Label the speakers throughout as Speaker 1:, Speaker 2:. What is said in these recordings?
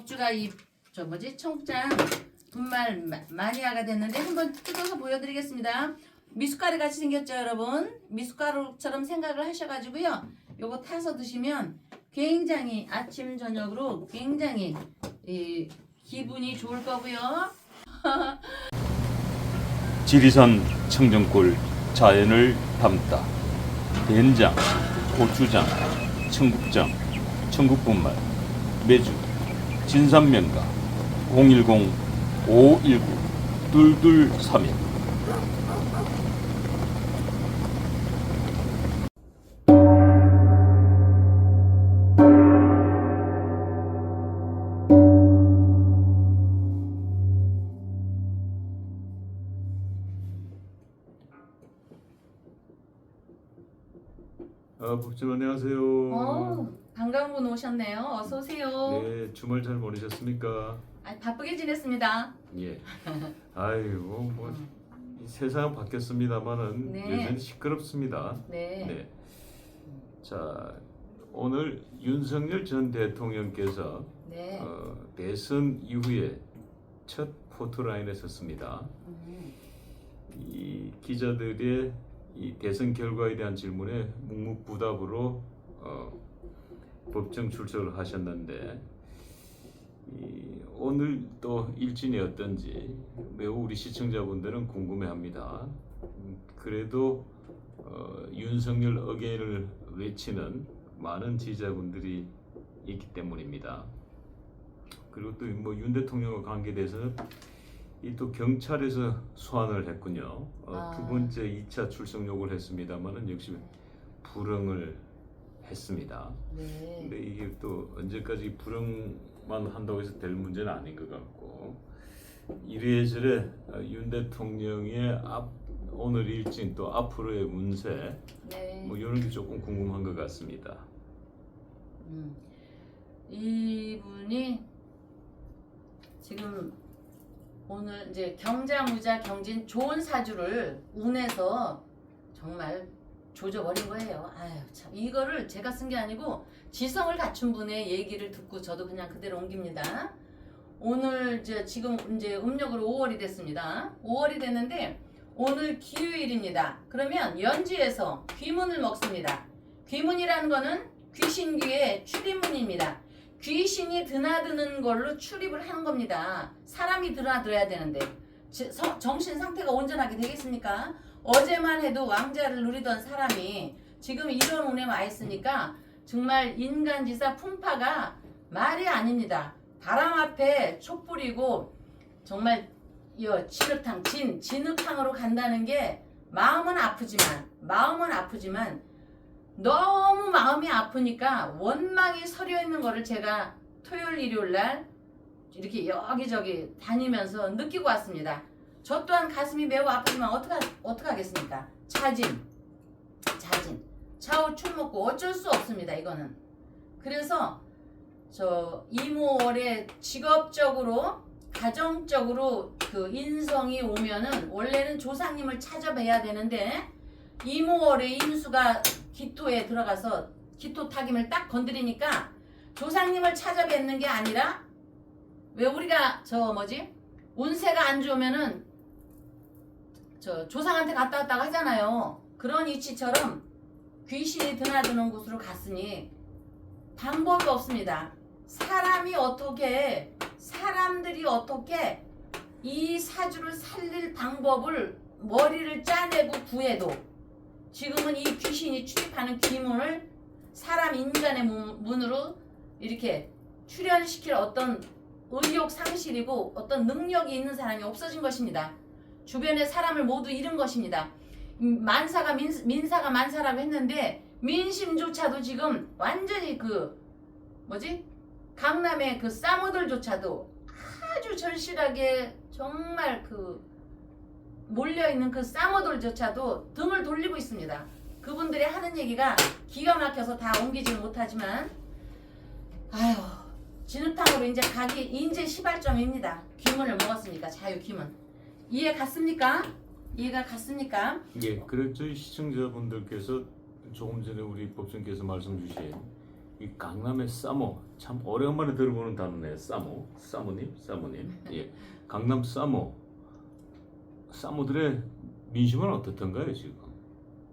Speaker 1: 법주가 청장 분말 마니아가 됐는데 한번 뜯어서 보여드리겠습니다. 미숫가루 같이 생겼죠, 여러분? 미숫가루처럼 생각을 하셔가지고요. 요거 타서 드시면 굉장히 아침 저녁으로 굉장히 기분이 좋을 거고요.
Speaker 2: 지리산 청정골 자연을 담다 된장, 고추장, 청국장, 청국분말, 매주, 진산면가 010-519-2231.
Speaker 3: 법주님 안녕하세요.
Speaker 1: 반가운 분 오셨네요. 어서 오세요.
Speaker 3: 네, 주말 잘 보내셨습니까?
Speaker 1: 바쁘게 지냈습니다.
Speaker 3: 예. 아이고 이 세상 바뀌었습니다만은
Speaker 1: 네.
Speaker 3: 여전히 시끄럽습니다.
Speaker 1: 네.
Speaker 3: 네. 자, 오늘 윤석열 전 대통령께서
Speaker 1: 네.
Speaker 3: 대선 이후에 첫 포토라인에 섰습니다. 이 기자들의 이 대선 결과에 대한 질문에 묵묵부답으로 법정 출석을 하셨는데 오늘 또 일진이 어떤지 매우 우리 시청자분들은 궁금해합니다. 그래도 윤석열 어게인을 외치는 많은 지지자분들이 있기 때문입니다. 그리고 또 뭐 윤 대통령과 관계돼서는 이 또 경찰에서 소환을 했군요. 두 번째 2차 출석 요구를 했습니다만은 역시 불응을 했습니다.
Speaker 1: 네.
Speaker 3: 근데 이게 또 언제까지 불응만 한다고 해서 될 문제는 아닌 것 같고 이래저래 윤 대통령의 오늘 일진 또 앞으로의 운세
Speaker 1: 네.
Speaker 3: 뭐 이런 게 조금 궁금한 것 같습니다.
Speaker 1: 이분이 지금 오늘 이제 경자무자 경진 좋은 사주를 운에서 정말 조져버린 거예요. 아유 참 이거를 제가 쓴 게 아니고 지성을 갖춘 분의 얘기를 듣고 저도 그냥 그대로 옮깁니다. 오늘 지금 이제 음력으로 5월이 됐습니다. 5월이 됐는데 오늘 기휴일입니다. 그러면 연지에서 귀문을 먹습니다. 귀문이라는 거는 귀신귀의 출입문입니다. 귀신이 드나드는 걸로 출입을 하는 겁니다. 사람이 드나들어야 되는데 정신 상태가 온전하게 되겠습니까? 어제만 해도 왕자를 누리던 사람이 지금 이런 운에 와 있으니까 정말 인간지사 풍파가 말이 아닙니다. 바람 앞에 촛불이고 정말 진흙탕 진흙탕으로 간다는 게 마음은 아프지만 너무 마음이 아프니까 원망이 서려 있는 거를 제가 토요일 일요일 날 이렇게 여기저기 다니면서 느끼고 왔습니다. 저 또한 가슴이 매우 아프지만 어떡하겠습니까? 자진 차후 출 먹고 어쩔 수 없습니다. 이거는. 그래서 저 이모월에 직업적으로 가정적으로 그 인성이 오면은 원래는 조상님을 찾아뵈야 되는데 이모월에 인수가 기토에 들어가서 기토 타김을 딱 건드리니까 조상님을 찾아뵙는 게 아니라 왜 우리가 운세가 안 좋으면은 조상한테 갔다 왔다고 하잖아요. 그런 이치처럼 귀신이 드나드는 곳으로 갔으니 방법이 없습니다. 사람들이 어떻게 이 사주를 살릴 방법을 머리를 짜내고 구해도 지금은 이 귀신이 출입하는 귀문을 사람 인간의 문으로 이렇게 출현시킬 어떤 의욕 상실이고 어떤 능력이 있는 사람이 없어진 것입니다. 주변의 사람을 모두 잃은 것입니다. 민사가 만사라고 했는데 민심조차도 지금 완전히 강남의 그 싸모들조차도 아주 절실하게 정말 몰려있는 그 싸모들조차도 등을 돌리고 있습니다. 그분들이 하는 얘기가 기가 막혀서 다 옮기지는 못하지만 진흙탕으로 이제 가기 인제 시발점입니다. 귀문을 먹었으니까 자유 귀문. 이해가 갔습니까?
Speaker 3: 예, 그래서 저희 시청자분들께서 조금 전에 우리 법정께서 말씀 주신 이 강남의 사모, 참 오래간만에 들어보는 단어네. 사모님. 예, 강남 사모들의 민심은 어떻던가요 지금?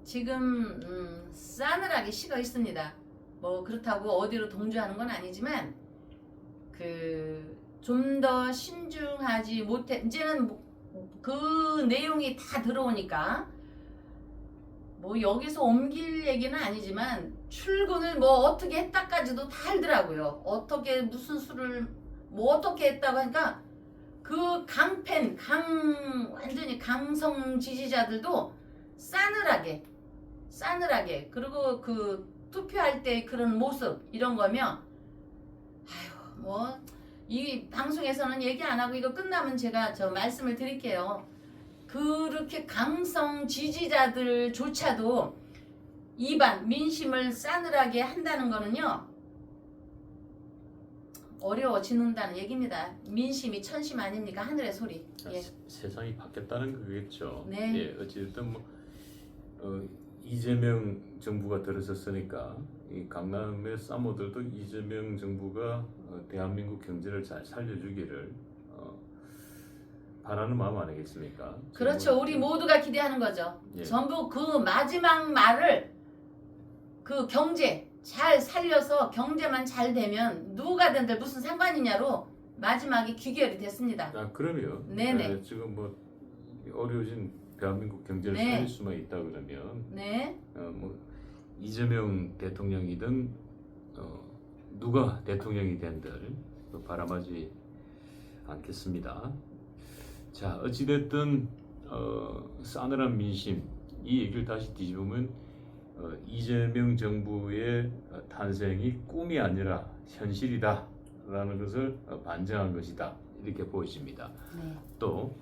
Speaker 1: 지금 싸늘하게 식어 있습니다. 뭐 그렇다고 어디로 동조하는 건 아니지만 좀 더 신중하지 못해 이제는 그 내용이 다 들어오니까 뭐 여기서 옮길 얘기는 아니지만 출근을 뭐 어떻게 했다까지도 다 알더라고요. 어떻게 무슨 수를 뭐 어떻게 했다고 하니까 그 완전히 강성 지지자들도 싸늘하게 그리고 그 투표할 때 그런 모습 이런 거면 아휴 뭐 이 방송에서는 얘기 안 하고 이거 끝나면 제가 저 말씀을 드릴게요. 그렇게 강성 지지자들조차도 민심을 싸늘하게 한다는 거는요 어려워지는다는 얘기입니다. 민심이 천심 아닙니까? 하늘의 소리. 예.
Speaker 3: 세상이 바뀌었다는 거겠죠.
Speaker 1: 네.
Speaker 3: 예, 어찌됐든 뭐 이재명 정부가 들어섰으니까 이 강남의 사모들도 이재명 정부가 대한민국 경제를 잘 살려주기를 바라는 마음 아니겠습니까?
Speaker 1: 그렇죠. 우리 모두가 기대하는 거죠.
Speaker 3: 예.
Speaker 1: 전부 그 마지막 말을 그 경제 잘 살려서 경제만 잘 되면 누가 된들 무슨 상관이냐로 마지막에 귀결이 됐습니다.
Speaker 3: 아 그러면
Speaker 1: 네네.
Speaker 3: 지금 뭐 어려워진 대한민국 경제를
Speaker 1: 네.
Speaker 3: 살릴 수만 있다 그러면
Speaker 1: 네.
Speaker 3: 뭐 이재명 대통령이든 누가 대통령이 된들 바람하지 않겠습니다. 자 어찌됐든 싸늘한 민심 이 얘기를 다시 뒤집으면 이재명 정부의 탄생이 꿈이 아니라 현실이다라는 것을 반증한 것이다 이렇게 보여집니다.
Speaker 1: 네.
Speaker 3: 또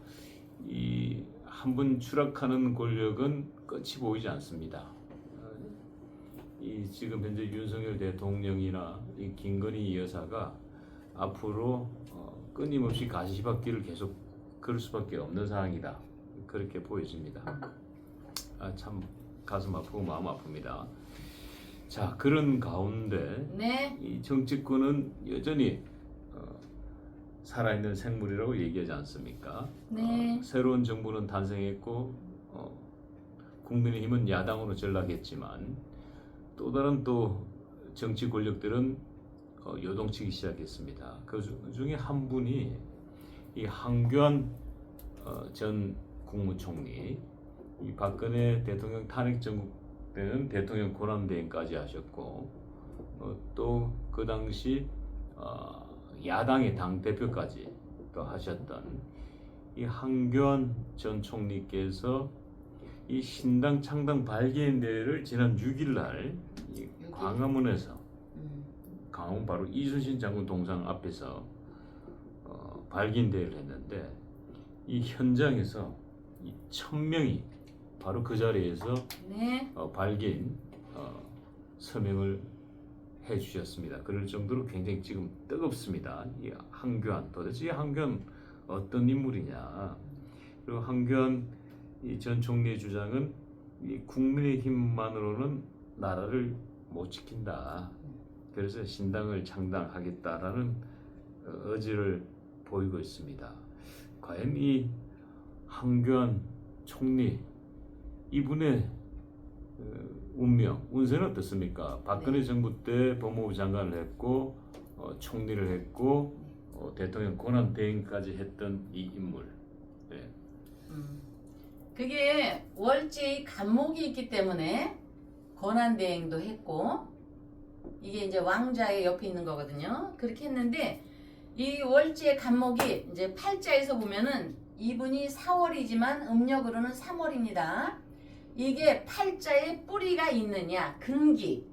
Speaker 3: 이 한 번 추락하는 권력은 끝이 보이지 않습니다. 이 지금 현재 윤석열 대통령이나 이 김건희 여사가 앞으로 끊임없이 가시밭길을 계속 걸을 수밖에 없는 상황이다 그렇게 보여집니다. 참 가슴 아프고 마음 아픕니다. 자 그런 가운데
Speaker 1: 네.
Speaker 3: 이 정치권은 여전히 살아있는 생물이라고 얘기하지 않습니까?
Speaker 1: 네.
Speaker 3: 새로운 정부는 탄생했고 국민의힘은 야당으로 전락했지만 또 다른 또 정치 권력들은 요동치기 시작했습니다. 그 중에 한 분이 이 한교안 전 국무총리, 이 박근혜 대통령 탄핵 정국 때는 대통령 권한대행까지 하셨고 또 그 당시 야당의 당 대표까지 또 하셨던 이 한교안 전 총리께서 이 신당 창당 발기인 대회를 지난 6일 날 광화문에서 광화문 바로 이순신 장군 동상 앞에서 발기인 대회를 했는데 이 현장에서 이 1000명이 바로 그 자리에서
Speaker 1: 네.
Speaker 3: 발기인 서명을 해주셨습니다. 그럴 정도로 굉장히 지금 뜨겁습니다. 이 한교안 도대체 이 한교안 어떤 인물이냐? 그리고 한교안 이 전 총리의 주장은 이 국민의힘만으로는 나라를 못 지킨다. 그래서 신당을 창당하겠다라는 의지를 보이고 있습니다. 과연 이 한교안 총리 이분의 운세는 어떻습니까? 박근혜
Speaker 1: 네.
Speaker 3: 정부 때 법무부 장관을 했고 총리를 했고 대통령 권한 대행까지 했던 이 인물. 네.
Speaker 1: 그게 월제의 간목이 있기 때문에 권한 대행도 했고 이게 이제 왕자의 옆에 있는 거거든요. 그렇게 했는데 이 월지의 간목이 이제 팔자에서 보면은 이분이 4월이지만 음력으로는 3월입니다. 이게 팔자에 뿌리가 있느냐 근기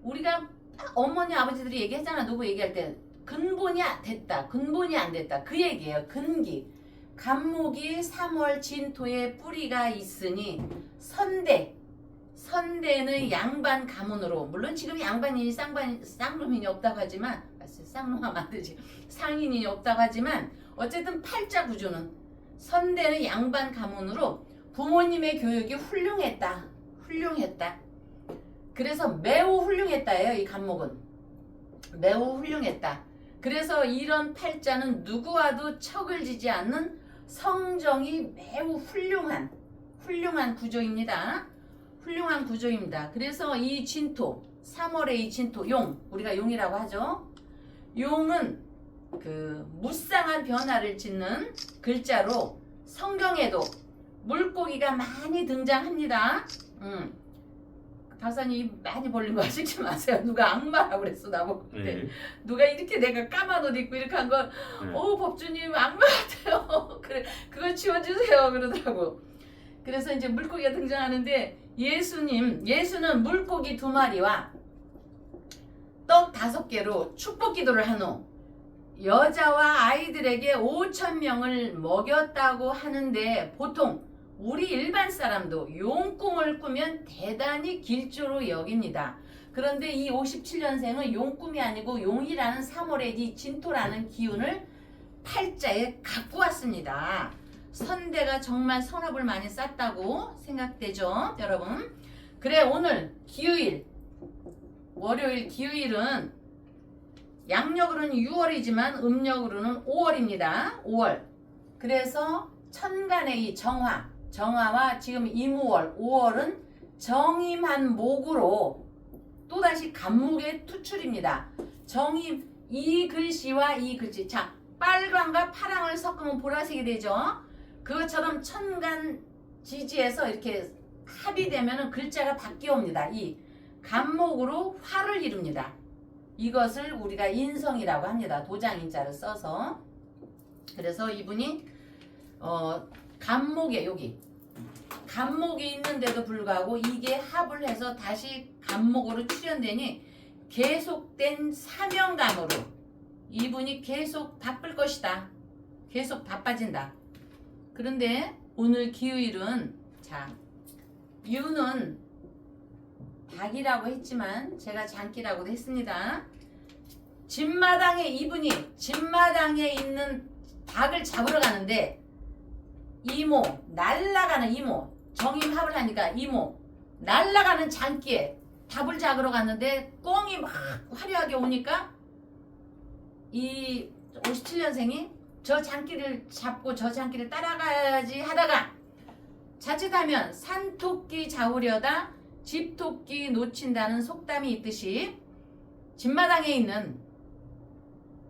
Speaker 1: 우리가 어머니 아버지들이 얘기했잖아. 누구 얘기할 때 근본이 됐다 근본이 안 됐다 그 얘기예요. 근기 간목이 3월 진토에 뿌리가 있으니 선대는 양반 가문으로 물론 지금 양반인이 쌍놈인이 없다고 하지만 쌍놈하면 안 되지 상인이 없다고 하지만 어쨌든 팔자 구조는 선대는 양반 가문으로 부모님의 교육이 훌륭했다. 그래서 매우 훌륭했다예요. 이 간목은 매우 훌륭했다. 그래서 이런 팔자는 누구와도 척을 지지 않는 성정이 매우 훌륭한 구조입니다. 훌륭한 구조입니다. 그래서 이 진토, 3월의 이 진토, 용, 우리가 용이라고 하죠. 용은 그 무쌍한 변화를 짓는 글자로 성경에도 물고기가 많이 등장합니다. 박사님 많이 벌린 거 아시지 마세요. 누가 악마라고 그랬어 나보고.
Speaker 3: 네.
Speaker 1: 누가 이렇게 내가 까만 옷 입고 이렇게 한 건 법주님 악마 같아요. 그래 그거 치워주세요 그러더라고. 그래서 이제 물고기가 등장하는데 예수는 물고기 2마리와 떡 5개로 축복 기도를 한 후 여자와 아이들에게 5,000명을 먹였다고 하는데 보통 우리 일반 사람도 용꿈을 꾸면 대단히 길조로 여깁니다. 그런데 이 57년생은 용꿈이 아니고 용이라는 3월의 이 진토라는 기운을 팔자에 갖고 왔습니다. 선대가 정말 선업을 많이 쌌다고 생각되죠, 여러분? 그래 오늘 기후일, 월요일 기후일은 양력으로는 6월이지만 음력으로는 5월입니다. 5월. 그래서 천간의 이 정화와 지금 이무월, 5월은 정임한 목으로 또다시 간목의 투출입니다. 정임, 이 글씨와 이 글씨. 자, 빨강과 파랑을 섞으면 보라색이 되죠. 그것처럼 천간 지지에서 이렇게 합의되면 글자가 바뀌어옵니다. 이 간목으로 화를 이룹니다. 이것을 우리가 인성이라고 합니다. 도장인자를 써서. 그래서 이분이 간목에 여기 간목이 있는데도 불구하고 이게 합을 해서 다시 간목으로 출현되니 계속된 사명감으로 이분이 계속 바쁠 것이다. 계속 바빠진다. 그런데 오늘 기후일은 자 유는 닭이라고 했지만 제가 장기라고도 했습니다. 이분이 집마당에 있는 닭을 잡으러 가는데 이모, 날라가는 이모, 정임합을 하니까 이모, 날라가는 장기에 닭을 잡으러 갔는데 꿩이 막 화려하게 오니까 이 57년생이 저 장기를 잡고 저 장기를 따라가야지 하다가 자칫하면 산토끼 잡으려다 집토끼 놓친다는 속담이 있듯이 집마당에 있는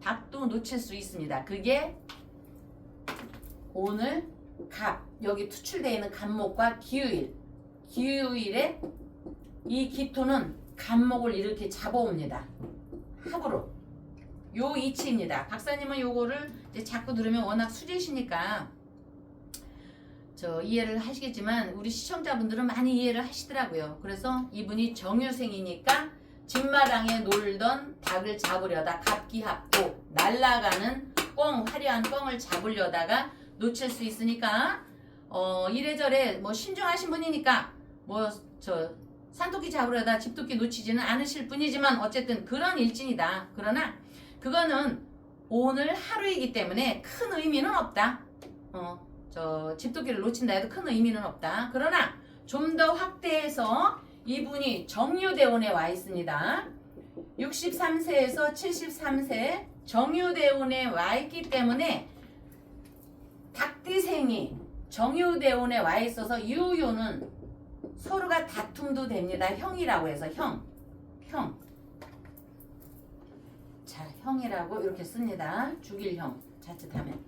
Speaker 1: 닭도 놓칠 수 있습니다. 그게 오늘 여기 투출되어 있는 간목과 기후일에 이 기토는 간목을 이렇게 잡아옵니다. 합으로 요 이치입니다. 박사님은 요거를 이제 자꾸 들으면 워낙 수제시니까 이해를 하시겠지만 우리 시청자분들은 많이 이해를 하시더라고요. 그래서 이분이 정유생이니까 집마당에 놀던 닭을 잡으려다 갑기합도 날아가는 화려한 꿩을 잡으려다가 놓칠 수 있으니까 이래저래 뭐 신중하신 분이니까 산토끼 잡으려다 집토끼 놓치지는 않으실 뿐이지만 어쨌든 그런 일진이다. 그러나 그거는 오늘 하루이기 때문에 큰 의미는 없다. 집토끼를 놓친다 해도 큰 의미는 없다. 그러나 좀 더 확대해서 이분이 정유대운에 와 있습니다. 63세에서 73세 정유대운에 와 있기 때문에 닭띠생이 정유대운에 와 있어서 유유는 서로가 다툼도 됩니다. 형이라고 해서 형. 자, 형이라고 이렇게 씁니다. 죽일 형. 자칫하면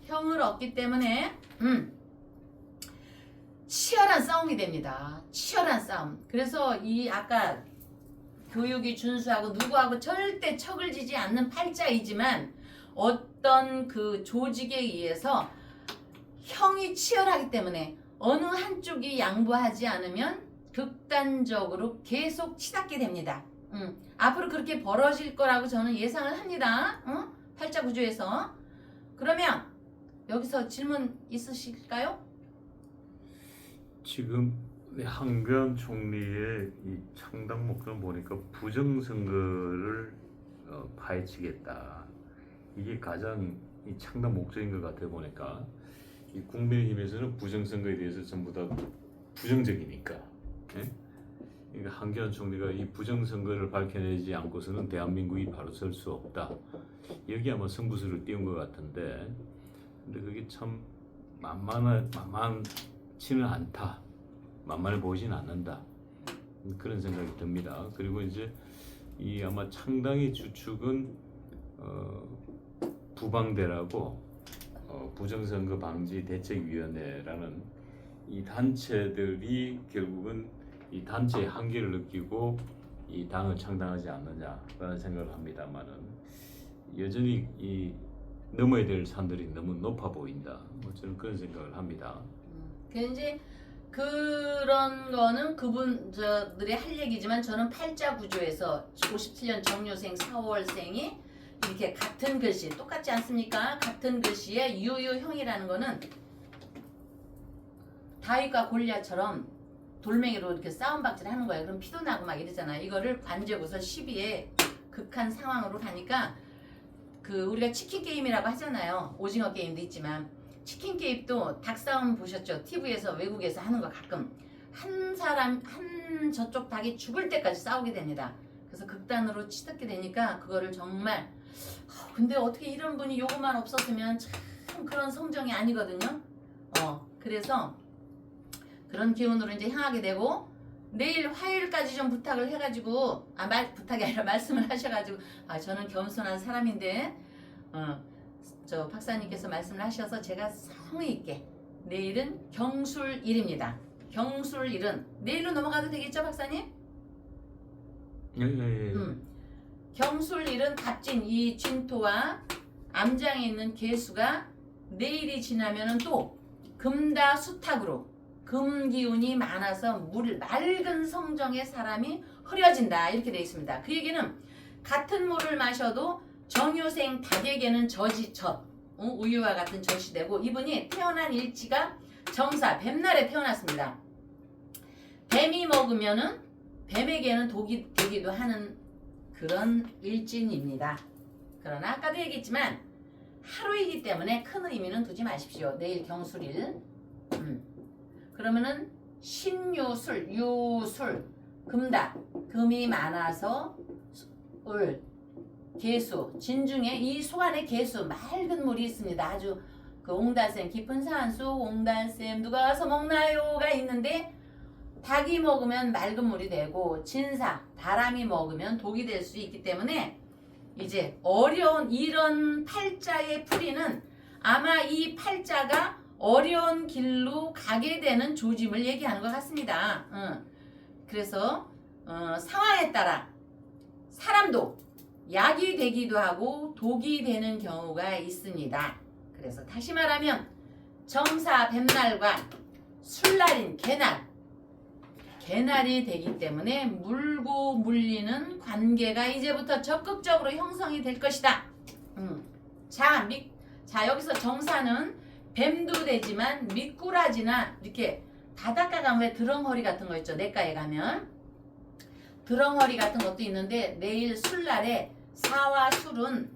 Speaker 1: 형을 얻기 때문에 치열한 싸움이 됩니다. 치열한 싸움. 그래서 이 아까 교육이 준수하고 누구하고 절대 척을 지지 않는 팔자이지만 어떤 그 조직에 의해서 형이 치열하기 때문에 어느 한쪽이 양보하지 않으면 극단적으로 계속 치닫게 됩니다. 앞으로 그렇게 벌어질 거라고 저는 예상을 합니다. 팔자 구조에서. 그러면 여기서 질문 있으실까요?
Speaker 3: 지금 한교안 총리의 이 창당 목표는 보니까 부정선거를 파헤치겠다. 이게 가장 이 창당 목적인 것 같아 보니까 이 국민의힘에서는 부정선거에 대해서 전부 다 부정적이니까 그러니까 한기환 총리가 이 부정선거를 밝혀내지 않고서는 대한민국이 바로 설 수 없다. 여기에 아마 승부수를 띄운 것 같은데, 근데 그게 참 만만치는 않다. 만만해 보이진 않는다. 그런 생각이 듭니다. 그리고 이제 이 아마 창당의 주축은 부방대라고 부정선거 방지 대책위원회라는 이 단체들이 결국은 이 단체의 한계를 느끼고 이 당을 창당하지 않느냐라는 생각을 합니다만은 여전히 이 넘어야 될 산들이 너무 높아 보인다. 저는 그런 생각을 합니다.
Speaker 1: 이제 그런 거는 그분들이 할 얘기지만 저는 팔자 구조에서 57년 정유생 4월생이 이렇게 같은 글씨 똑같지 않습니까? 같은 글씨에 유유형이라는 거는 다윗과 골리앗처럼 돌멩이로 이렇게 싸움박질 하는 거예요. 그럼 피도 나고 막 이러잖아요. 이거를 관제구설 12에 극한 상황으로 가니까 우리가 치킨 게임이라고 하잖아요. 오징어 게임도 있지만 치킨 게임도 닭싸움 보셨죠? TV에서 외국에서 하는 거 가끔 한 저쪽 닭이 죽을 때까지 싸우게 됩니다. 그래서 극단으로 치닫게 되니까 그거를 정말 근데 어떻게 이런 분이 요것만 없었으면 참 그런 성정이 아니거든요. 그래서 그런 기운으로 이제 향하게 되고 내일 화요일까지 좀 부탁을 해가지고 부탁이 아니라 말씀을 하셔가지고 저는 겸손한 사람인데 저 박사님께서 말씀을 하셔서 제가 성의 있게 내일은 경술일입니다. 경술일은 내일로 넘어가도 되겠죠, 박사님?
Speaker 3: 예.
Speaker 1: 경술일은 갑진 이 진토와 암장에 있는 개수가 내일이 지나면은 또 금다수탁으로 금 기운이 많아서 맑은 성정의 사람이 흐려진다 이렇게 되어 있습니다. 그 얘기는 같은 물을 마셔도 정유생 닭에게는 젖 우유와 같은 젖이 되고 이분이 태어난 일지가 정사 뱀날에 태어났습니다. 뱀이 먹으면은 뱀에게는 독이 되기도 하는 그런 일진입니다. 그러나 아까도 얘기했지만 하루이기 때문에 큰 의미는 두지 마십시오. 내일 경술일. 그러면은 신유술, 유술, 금다, 금이 많아서 을, 개수, 진중에 이 소 안에 개수, 맑은 물이 있습니다. 아주 그 옹달샘, 깊은 산수, 옹달샘 누가 와서 먹나요가 있는데 닭이 먹으면 맑은 물이 되고 진사, 바람이 먹으면 독이 될 수 있기 때문에 이제 어려운 이런 팔자의 풀이는 아마 이 팔자가 어려운 길로 가게 되는 조짐을 얘기하는 것 같습니다. 그래서 상황에 따라 사람도 약이 되기도 하고 독이 되는 경우가 있습니다. 그래서 다시 말하면 정사 뱀날과 술날인 개날이 되기 때문에 물고 물리는 관계가 이제부터 적극적으로 형성이 될 것이다. 자 여기서 정사는 뱀도 되지만 미꾸라지나 이렇게 바닷가 가면 왜 드렁허리 같은 거 있죠. 내과에 가면 드렁허리 같은 것도 있는데 내일 술날에 사와 술은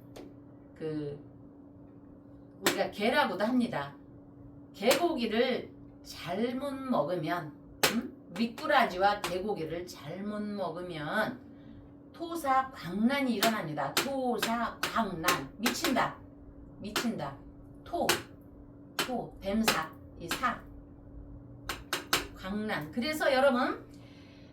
Speaker 1: 우리가 개라고도 합니다. 개고기를 잘못 먹으면 미꾸라지와 개고기를 잘못 먹으면 토사광난이 일어납니다. 토사광난 미친다. 뱀사 이 사 광난. 그래서 여러분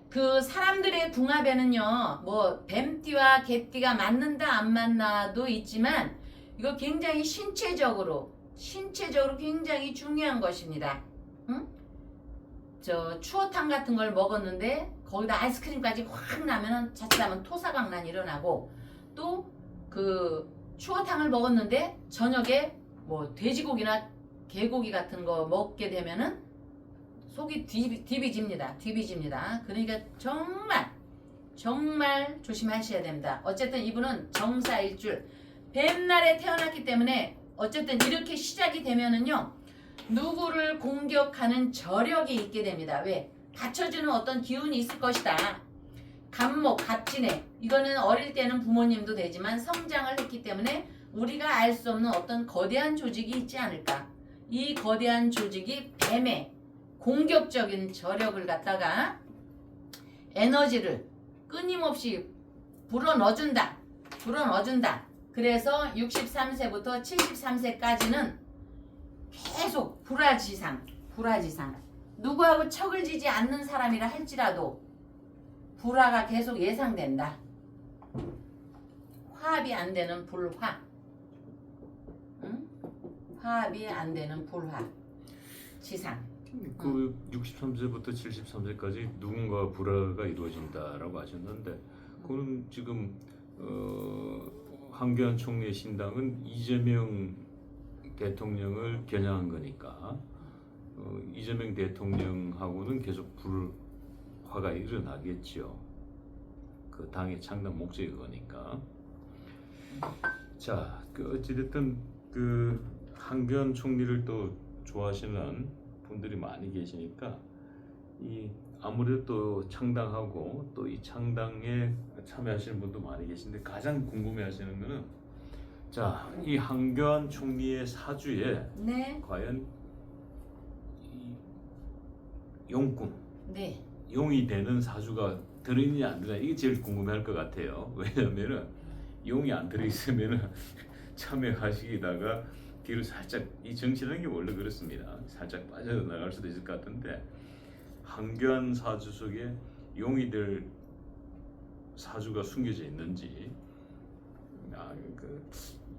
Speaker 1: 그 사람들의 궁합에는요 뭐 뱀띠와 개띠가 맞는다 안 맞나도 있지만 이거 굉장히 신체적으로 굉장히 중요한 것입니다. 저 추어탕 같은 걸 먹었는데 거기다 아이스크림까지 확 나면은 자칫하면 토사광난이 일어나고 또 그 추어탕을 먹었는데 저녁에 뭐 돼지고기나 개고기 같은 거 먹게 되면은 속이 디비집니다. 그러니까 정말 조심하셔야 됩니다. 어쨌든 이분은 정사일줄 뱀날에 태어났기 때문에 어쨌든 이렇게 시작이 되면은요 누구를 공격하는 저력이 있게 됩니다. 왜? 받쳐주는 어떤 기운이 있을 것이다. 갑목, 갑진해 이거는 어릴 때는 부모님도 되지만 성장을 했기 때문에 우리가 알 수 없는 어떤 거대한 조직이 있지 않을까. 이 거대한 조직이 뱀의 공격적인 저력을 갖다가 에너지를 끊임없이 불어넣어준다. 그래서 63세부터 73세까지는 계속 불화지상. 누구하고 척을 지지 않는 사람이라 할지라도 불화가 계속 예상된다. 화합이 안 되는 불화. 응? 화합이 안 되는 불화. 지상.
Speaker 3: 그 63세부터 73세까지 누군가 불화가 이루어진다라고 하셨는데 그건 지금 황교안 총리의 신당은 이재명 대통령을 겨냥한 거니까 이재명 대통령하고는 계속 불화가 일어나겠죠. 그 당의 창당 목적이 그거니까. 자, 어찌됐든 그 황교안 총리를 또 좋아하시는 분들이 많이 계시니까 이 아무래도 또 창당하고 또 이 창당에 참여하시는 분도 많이 계신데 가장 궁금해하시는 거는 자, 이 황교안 총리의 사주에
Speaker 1: 네.
Speaker 3: 과연 이 용궁,
Speaker 1: 네.
Speaker 3: 용이 되는 사주가 들어있느냐 안 들어있느냐 이게 제일 궁금해할 것 같아요. 왜냐면은 용이 안 들어있으면은 참여하시다가 뒤로 살짝 이 정치라는 게 원래 그렇습니다. 살짝 빠져나갈 수도 있을 것 같은데 황교안 사주 속에 용이 될 사주가 숨겨져 있는지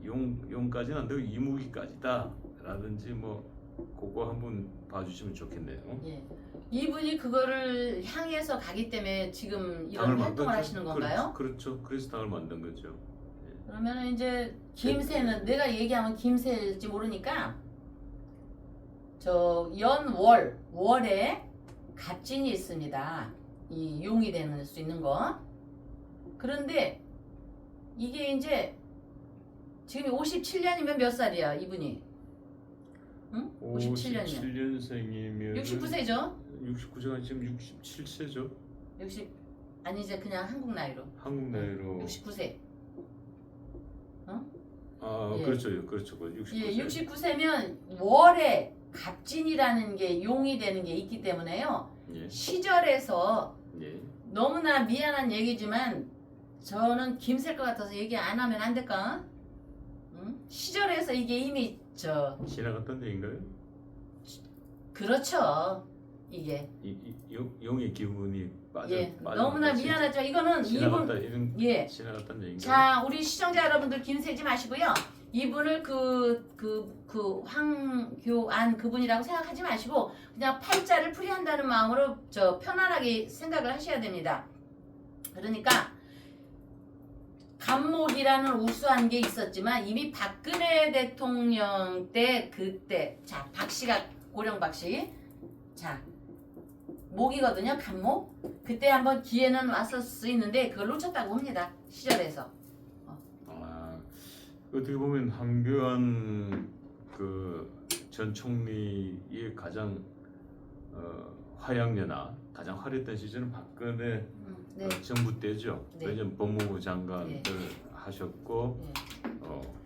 Speaker 3: 용까지는 안 되고 이무기까지다라든지 뭐 그거 한번 봐주시면 좋겠네요.
Speaker 1: 예. 이분이 그거를 향해서 가기 때문에 지금 이런
Speaker 3: 당을
Speaker 1: 활동을
Speaker 3: 만들었죠.
Speaker 1: 하시는 건가요?
Speaker 3: 그렇죠. 그래서 당을 만든 거죠.
Speaker 1: 그러면 이제 김새는 내가 얘기하면 김새일지 모르니까 저 월에 갑진이 있습니다. 이 용이 되는 수 있는 거. 그런데 이게 이제 지금 57년이면 몇 살이야 이분이? 응? 57년이면
Speaker 3: 57년생이면
Speaker 1: 69세죠?
Speaker 3: 69세가 지금 67세죠.
Speaker 1: 60 아니 이제 그냥 한국 나이로
Speaker 3: 한국 나이로
Speaker 1: 69세.
Speaker 3: 아
Speaker 1: 예.
Speaker 3: 그렇죠. 69세.
Speaker 1: 예, 69세면 월에 갑진이라는 게 용이 되는 게 있기 때문에요.
Speaker 3: 예.
Speaker 1: 시절에서
Speaker 3: 예.
Speaker 1: 너무나 미안한 얘기지만 저는 김셀 것 같아서 얘기 안 하면 안 될까? 응? 시절에서 이게 이미
Speaker 3: 지나갔던 얘기인가요?
Speaker 1: 그렇죠. 이게
Speaker 3: 용의 기분이
Speaker 1: 너무나 미안하죠. 이거는
Speaker 3: 지나갔다
Speaker 1: 이분
Speaker 3: 이런 지나갔던 얘기인가요?
Speaker 1: 자, 우리 시청자 여러분들 김세지 마시고요. 이분을 황교안 그분이라고 생각하지 마시고 그냥 팔자를 풀이한다는 마음으로 편안하게 생각을 하셔야 됩니다. 그러니까 간목이라는 우수한 게 있었지만 이미 박근혜 대통령 때 그때 자 박씨가 고령 박씨 자 목이거든요. 간목 그때 한번 기회는 왔을 수 있는데 그걸 놓쳤다고 봅니다. 시절에서.
Speaker 3: 어떻게 보면 황교안 전 총리의 가장 화양연화 가장 화려했던 시절은 박근혜
Speaker 1: 네.
Speaker 3: 정부 때죠.
Speaker 1: 네.
Speaker 3: 왜냐면 법무부 장관을
Speaker 1: 네.
Speaker 3: 하셨고
Speaker 1: 네.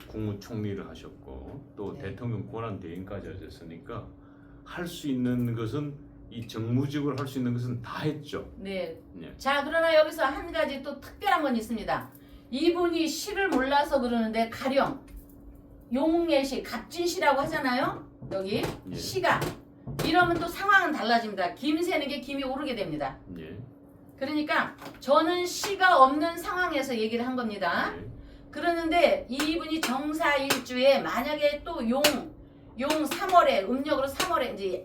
Speaker 3: 국무총리를 하셨고 또
Speaker 1: 네.
Speaker 3: 대통령 권한 대행까지 하셨으니까 할 수 있는 것은 이 정무직을 할 수 있는 것은 다 했죠.
Speaker 1: 네.
Speaker 3: 네.
Speaker 1: 자 그러나 여기서 한 가지 또 특별한 건 있습니다. 이분이 시를 몰라서 그러는데 가령 용예시 갑진시라고 하잖아요. 여기
Speaker 3: 예.
Speaker 1: 시가 이러면 또 상황은 달라집니다. 김새는 게 김이 오르게 됩니다.
Speaker 3: 예.
Speaker 1: 그러니까 저는 시가 없는 상황에서 얘기를 한 겁니다.
Speaker 3: 예.
Speaker 1: 그러는데 이분이 정사일주에 만약에 또 용 3월에 음력으로 3월에 이제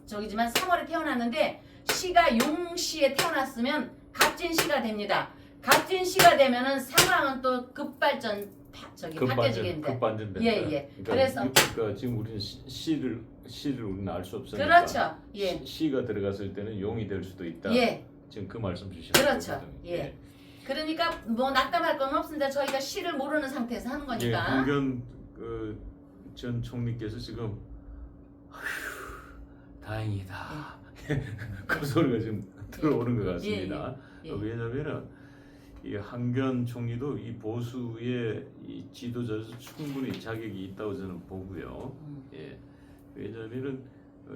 Speaker 1: 저기지만 3월에 태어났는데 시가 용시에 태어났으면 갑진시가 됩니다. 갑진시가 되면은 상황은 또 급발전 바뀌어지게 됩니다.
Speaker 3: 급반전
Speaker 1: 예,
Speaker 3: 됩니다.
Speaker 1: 예.
Speaker 3: 그러니까 지금 우리는 시를 우리는 알 수 없으니까
Speaker 1: 그렇죠. 예.
Speaker 3: 시가 들어갔을 때는 용이 될 수도 있다.
Speaker 1: 예.
Speaker 3: 지금 그 말씀 주시는
Speaker 1: 그렇죠.
Speaker 3: 거거든요.
Speaker 1: 예. 그러니까 뭐 낙담할 건 없습니다. 저희가 시를 모르는 상태에서 하는
Speaker 3: 예,
Speaker 1: 거니까.
Speaker 3: 황교안 전 총리께서 지금 다행이다. 그 소리가 지금 들어오는 것 같습니다.
Speaker 1: 예.
Speaker 3: 왜냐하면은 이 황교안 총리도 이 보수의 이 지도자로서 충분히 자격이 있다고 저는 보고요. 예. 왜냐하면은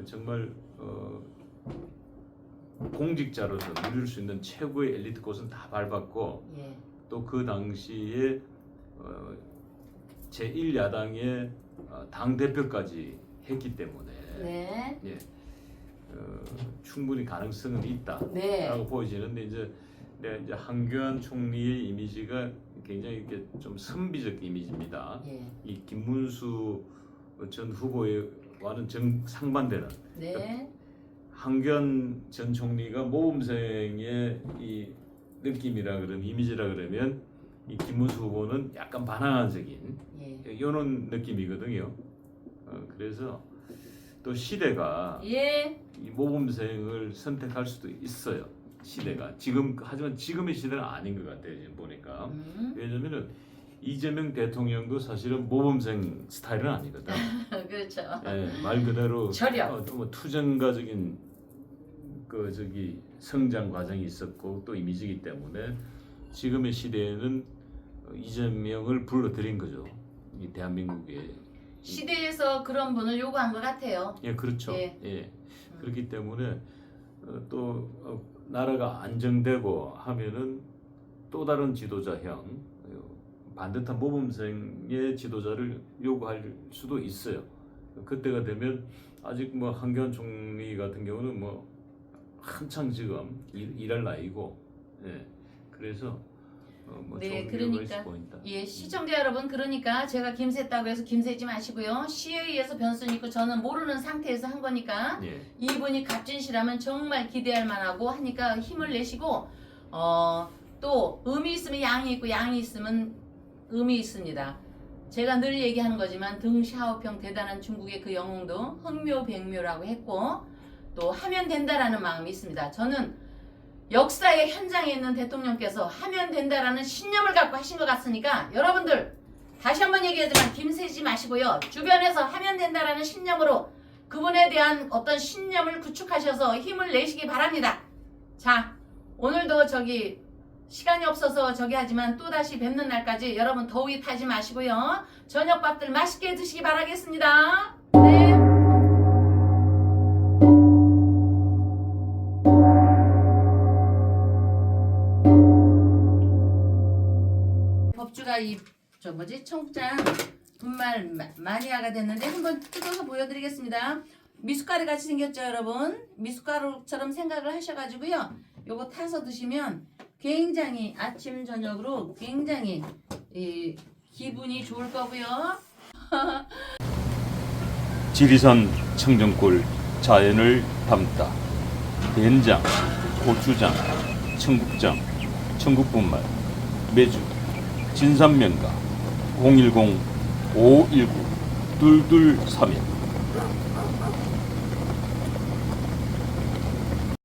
Speaker 3: 정말 공직자로서 누릴 수 있는 최고의 엘리트 곳은 다 밟았고
Speaker 1: 예.
Speaker 3: 또 그 당시에 제1야당의 당 대표까지 했기 때문에
Speaker 1: 네.
Speaker 3: 예, 충분히 가능성은 있다라고
Speaker 1: 네.
Speaker 3: 보여지는데 이제 한교안 총리의 이미지가 굉장히 이렇게 좀 선비적 이미지입니다.
Speaker 1: 예.
Speaker 3: 이 김문수 전 후보와는 상반되는
Speaker 1: 네.
Speaker 3: 한교안 전 총리가 모범생의 이 느낌이라 그러면 이미지라 그러면 이 김문수 후보는 약간 반항적인
Speaker 1: 예.
Speaker 3: 이런 느낌이거든요. 그래서 또 시대가
Speaker 1: 예.
Speaker 3: 이 모범생을 선택할 수도 있어요. 시대가 하지만 지금의 시대는 아닌 것 같아요. 지금 보니까 왜냐면은 이재명 대통령도 사실은 모범생 스타일은 아니거든.
Speaker 1: 그렇죠.
Speaker 3: 예, 말 그대로
Speaker 1: 절약.
Speaker 3: 뭐 투쟁가적인 성장 과정이 있었고 또 이미지이기 때문에 지금의 시대에는 이재명을 불러들인 거죠. 이 대한민국에.
Speaker 1: 시대에서 그런 분을 요구한 것 같아요.
Speaker 3: 예, 그렇죠.
Speaker 1: 예.
Speaker 3: 예. 그렇기 때문에 또 나라가 안정되고 하면은 또 다른 지도자형 반듯한 모범생의 지도자를 요구할 수도 있어요. 그때가 되면 아직 뭐 한교안 총리 같은 경우는 뭐 한창 지금 일할 나이고, 예. 그래서 뭐
Speaker 1: 네,
Speaker 3: 좋은 이유가 있어
Speaker 1: 그러니까
Speaker 3: 보인다.
Speaker 1: 예, 시청자 여러분, 그러니까 제가 김새다고 해서 김새지 마시고요. 시에 의해서 변수는 있고 저는 모르는 상태에서 한 거니까
Speaker 3: 예.
Speaker 1: 이분이 값진 시라면 정말 기대할 만하고 하니까 힘을 내시고 또 음이 있으면 양이 있고 양이 있으면 음이 있습니다. 제가 늘 얘기하는 거지만 덩샤오평 대단한 중국의 그 영웅도 흥묘백묘라고 했고 또 하면 된다라는 마음이 있습니다. 저는 역사의 현장에 있는 대통령께서 하면 된다라는 신념을 갖고 하신 것 같으니까 여러분들 다시 한번 얘기하지만 김새지 마시고요. 주변에서 하면 된다라는 신념으로 그분에 대한 어떤 신념을 구축하셔서 힘을 내시기 바랍니다. 자, 오늘도 시간이 없어서 하지만 또다시 뵙는 날까지 여러분 더위 타지 마시고요. 저녁밥들 맛있게 드시기 바라겠습니다. 네. 법주가 청국장 분말 마니아가 됐는데 한번 뜯어서 보여드리겠습니다. 미숫가루 같이 생겼죠, 여러분? 미숫가루처럼 생각을 하셔가지고요. 요거 타서 드시면 굉장히 아침 저녁으로 굉장히 기분이 좋을 거고요.
Speaker 2: 지리산 청정골 자연을 담다. 된장, 고추장, 청국장, 청국분말, 매주, 진산면가 010-519-2231